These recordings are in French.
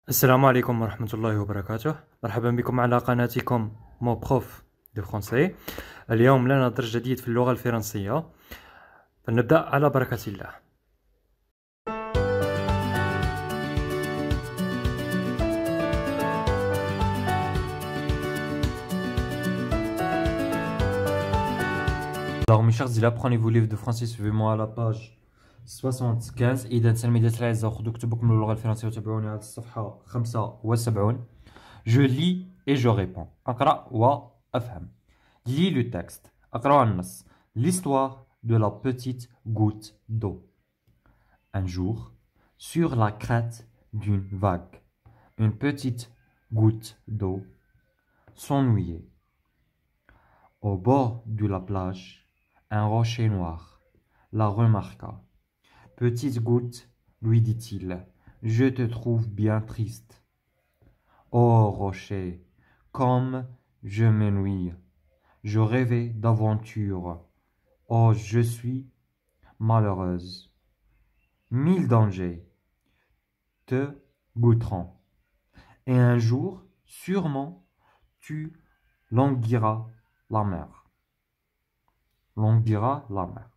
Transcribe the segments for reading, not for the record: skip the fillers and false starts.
السلام عليكم ورحمة الله وبركاته. مرحبا بكم على قناتكم مو بروف دو فرونسي. اليوم لنا درس جديد في اللغة الفرنسية، فلنبدأ على بركة الله. Alors mes chers élèves, prenez-vous livre de français, suivez-moi à la page 75. إذا تلاميذات الأعزاء خذوا كتبكم للغة الفرنسية وتابعوني على الصفحة 75. Je lis et je réponds. أقرأ وأفهم. Lis le texte. أقرأ النص. L'histoire de la petite goutte d'eau. Un jour, sur la crête d'une vague, une petite goutte d'eau s'ennuyait. Au bord de la plage, un rocher noir la remarqua. Petite goutte, lui dit-il, je te trouve bien triste. Oh rocher, comme je m'ennuie. Je rêvais d'aventure. Oh, je suis malheureuse. 1000 dangers te goûteront. Et un jour, sûrement, tu languiras la mer. Languiras la mer.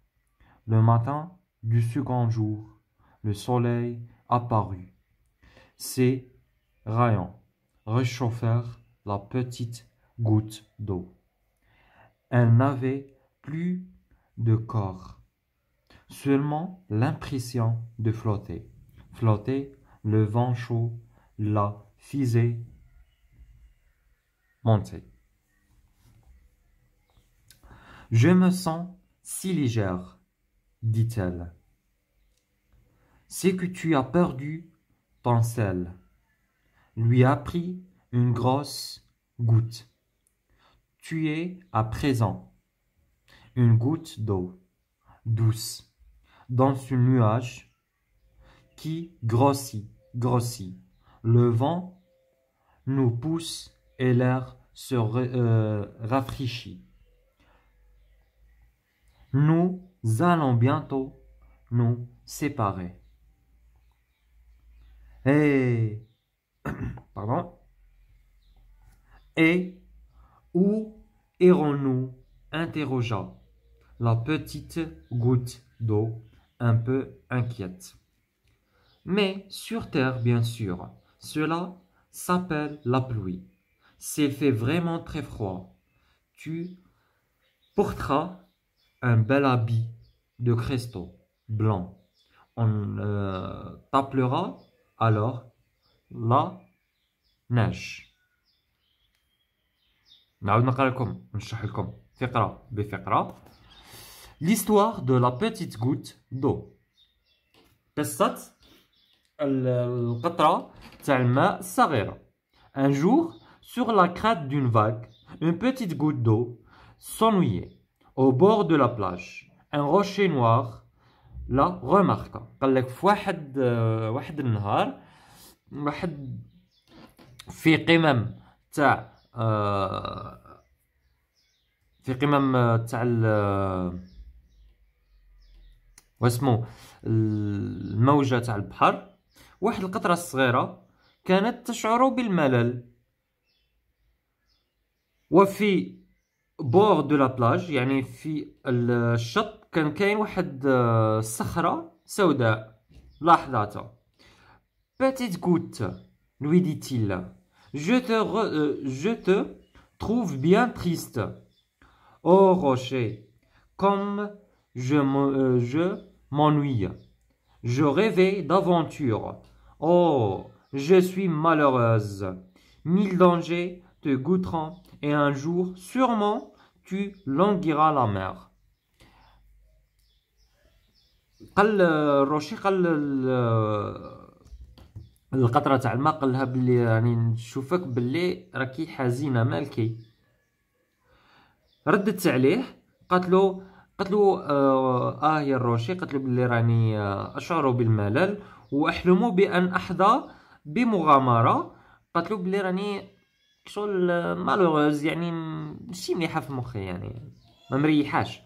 Le matin du second jour, le soleil apparut. Ses rayons réchauffèrent la petite goutte d'eau. Elle n'avait plus de corps, seulement l'impression de flotter. Flotter, le vent chaud la faisait monter. Je me sens si légère, dit-elle. C'est que tu as perdu ton sel. Lui a pris une grosse goutte. Tu es à présent une goutte d'eau douce dans ce nuage qui grossit. Le vent nous pousse et l'air se rafraîchit. Nous allons bientôt nous séparer. Et où irons-nous? Interrogea la petite goutte d'eau, un peu inquiète. Mais sur terre, bien sûr. Cela s'appelle la pluie. S'il fait vraiment très froid, tu porteras un bel habit de cristaux blanc. On t'appellera alors la neige. نعاود نقرا لكم ونشرح لكم فقرة بفقرة. L'histoire de la petite goutte d'eau. قصة القطرة تاع الماء الصغيرة. Un jour, sur la crête d'une vague, une petite goutte d'eau s'ennuyait. Au bord de la plage, un rocher noir la remarqua. قال لك في واحد النهار في قمم تاع واسمو الموجة تاع البحر، واحد القطرة صغيرة كانت تشعر بالملل. وفي بور دو لا بلاج، يعني في الشط، كان كاين واحد الصخرة سوداء لاحظتها. Petite goutte, lui dit-il, je te trouve bien triste. Oh rocher, comme je m'ennuie. Je rêvais d'aventure. Oh, je suis malheureuse. 1000 dangers te goûteront et un jour, sûrement, tu languiras la mer. قال الروشي، قال القطرة تاع الماء، قال لها بلي يعني نشوفك بلي راكي حزينة مالكي. ردت عليه قالت له يا الروشي، قالت له بلي راني اشعر بالملل واحلم بان احظى بمغامرة. قالت له بلي راني شغل مالوغوز، يعني ماشي مليحة في مخي، يعني ما مريحاش.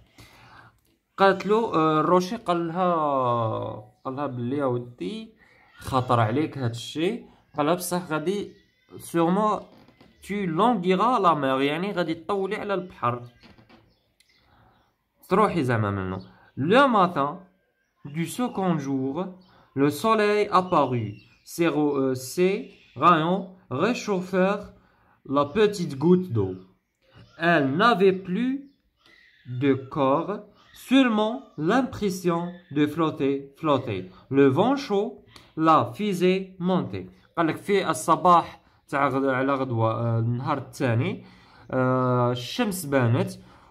قالت له الروشي، قال لها بلي يا ودي خطر عليك هاد الشيء، قال بصح غادي sûrement tu languiras la mer يعني غادي تطولي على البحر تروحي زعما منه. Le matin du second jour le soleil apparut, ses rayons réchauffèrent la petite goutte d'eau. Elle n'avait plus de corps, seulement l'impression de flotter. Le vent chaud la faisait monter. قال لك في الصباح تاع على غدوة النهار الثاني الشمس بانت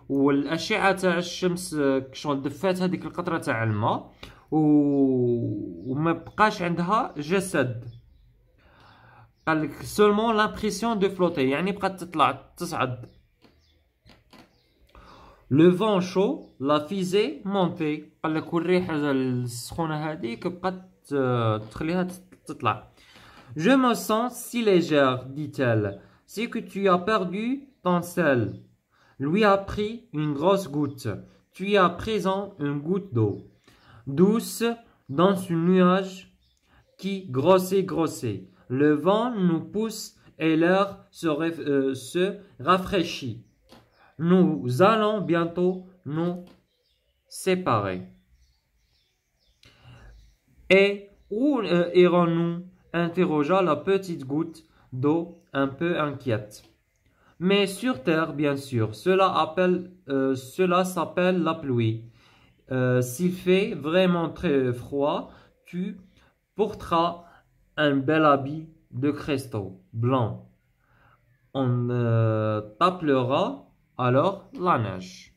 والأشعة تاع الشمس شغل دفات هذيك القطرة تاع الماء وما بقاش عندها جسد. قال لك seulement l'impression de flotter يعني بقات تطلع تصعد. Le vent chaud la faisait monter. قال لك والريح السخونة هذيك بقات تخليها تطلع. Je me sens si légère, dit-elle. C'est que tu as perdu ton sel. Lui a pris une grosse goutte. Tu es à présent une goutte d'eau, douce dans un nuage qui grossait. Le vent nous pousse et l'air se rafraîchit. Nous allons bientôt nous séparer. Et où irons-nous? Interrogea la petite goutte d'eau un peu inquiète. Mais sur terre, bien sûr, cela s'appelle la pluie. S'il fait vraiment très froid, tu porteras un bel habit de cristaux blanc. On t'appellera alors la neige.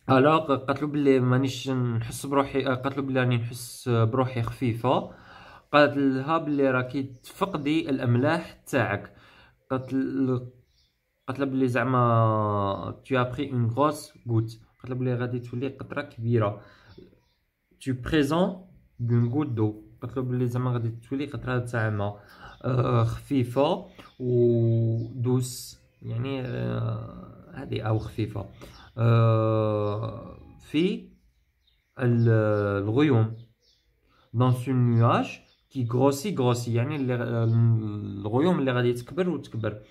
Alors قالت له بلي مانيش نحس بروحي قالت له بلي راني نحس بروحي خفيفه. قالت لها بلي راكي تفقدي الاملاح تاعك. قالت لها بلي زعما tu as pris une grosse goutte. قالت لها بلي غادي تولي قطره كبيره. tu présent d'une goutte d'eau. قالت له بلي زعما غادي تولي قطره تاع ماء خفيفه ودوس يعني هذه او خفيفه في الغيوم dans un nuage qui grossit يعني الغيوم اللي غادي تكبر وتكبر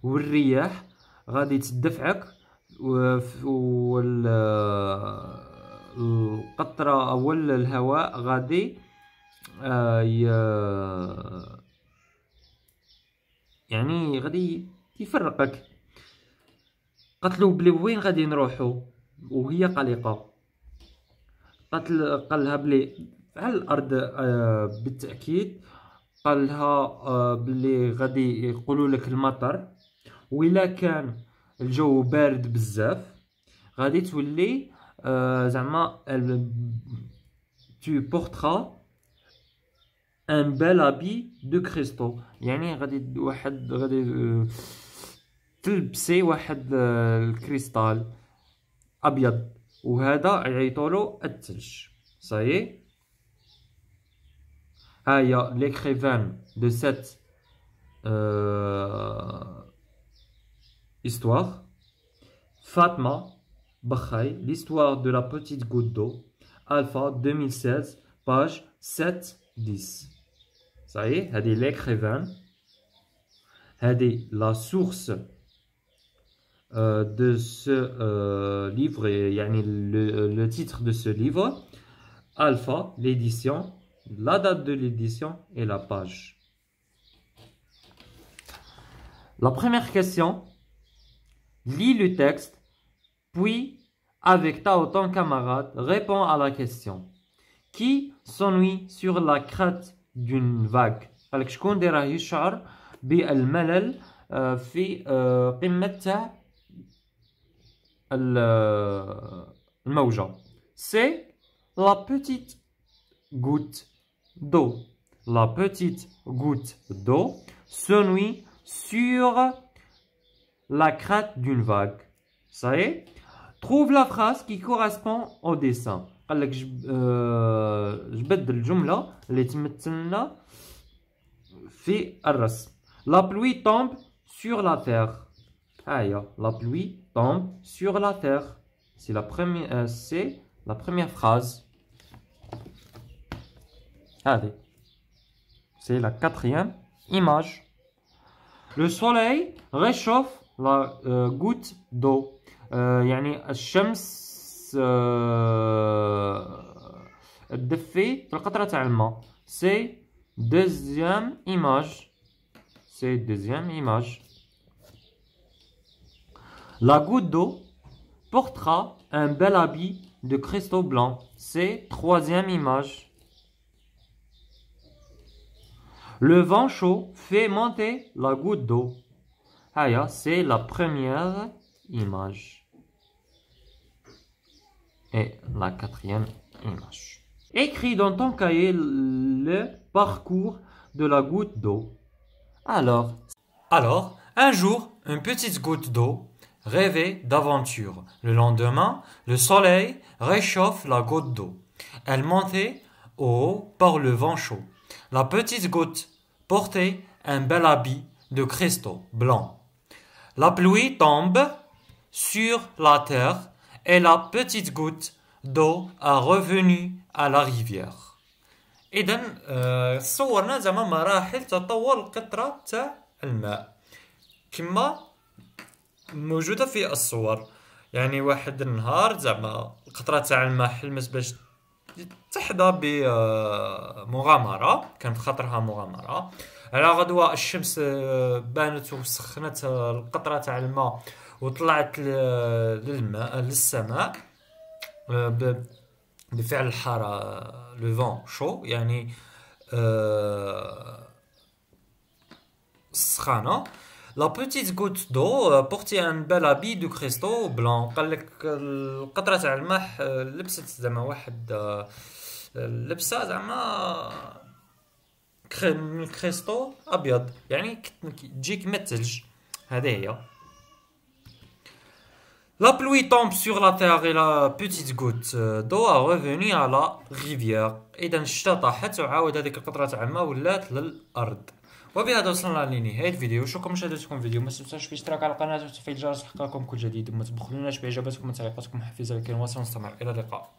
والرياح غادي تدفعك والقطرة أو الهواء غادي يعني غادي يفرقك. قالت له بلي وين غادي نروحو وهي قلقة. قال لها بلي على الأرض بالتأكيد. قال لها بلي غادي يقولوا لك المطر وإلا كان الجو بارد بزاف غادي تولي زعما tu porteras un bel habit de cristaux يعني غادي تلبسي واحد الكريستال ابيض وهذا يعيطولو الثلج. صايي هيا l'écrivain de cette histoire Fatma Bakhay, l'histoire de la petite goutte d'eau, Alpha 2016 page 7-10. صايي هذه l'écrivain هذه la source de ce livre يعني le titre de ce livre, Alpha l'édition, la date de l'édition et la page. La première question, lis le texte puis avec ta ou ton camarade réponds à la question. Qui s'ennuie sur la crête d'une vague؟ قالك شكون اللي راه يشعر بالملل في قمة تاع الموجة. C'est la petite goutte d'eau. La petite goutte d'eau s'ennuie sur la crête d'une vague. Ça y est. Trouve la phrase qui correspond au dessin. قال لك جبد الجملة اللي تمثلنا في الرسم. La pluie tombe sur la terre. La pluie tombe sur la terre. C'est la première phrase. Allez, c'est la quatrième image. Le soleil réchauffe la goutte d'eau. يعني الشمس تدفي القطرة تاع الماء. C'est deuxième image. C'est deuxième image. La goutte d'eau portera un bel habit de cristaux blancs. C'est troisième image. Le vent chaud fait monter la goutte d'eau. C'est la première image. Et la quatrième image. Écris dans ton cahier le parcours de la goutte d'eau. Alors, un jour, une petite goutte d'eau rêvait d'aventure. Le lendemain, le soleil réchauffe la goutte d'eau. Elle montait au haut par le vent chaud. La petite goutte portait un bel habit de cristaux blancs. La pluie tombe sur la terre et la petite goutte d'eau a revenu à la rivière. إذن صورنا زعما مراحل تطور القطرة تاع الماء كما موجودة في الصور. يعني واحد النهار زعما القطرة تاع الماء حلمت باش تحظى بمغامرة، كانت خاطرها مغامرة. على غدوة الشمس بانت وسخنت القطرة تاع الماء وطلعت للسماء بفعل الحارة لو فون شو، يعني السخانة. La petite goutte d'eau portait un bel habit de cristaux blancs. قال لك القطرة تاع الماء لبست زعما واحد لبسة زعما من الكريستو ابيض، يعني تجي كيما الثلج. هذه هي. La pluie tombe sur la terre et la petite goutte d'eau a revenu à la rivière. إذا الشتا طاحت وعاود هذيك القطرة تاع الماء ولات للأرض. وبهذا وصلنا لنهاية الفيديو. شكرا مشاهدتكم الفيديو. ما تنسوش الاشتراك على القناة وتفعيل الجرس لتلقاكم كل جديد، وما تبخلوناش باعجاباتكم وتعليقاتكم حفيزة لكي نواصل ونستمر. إلى اللقاء.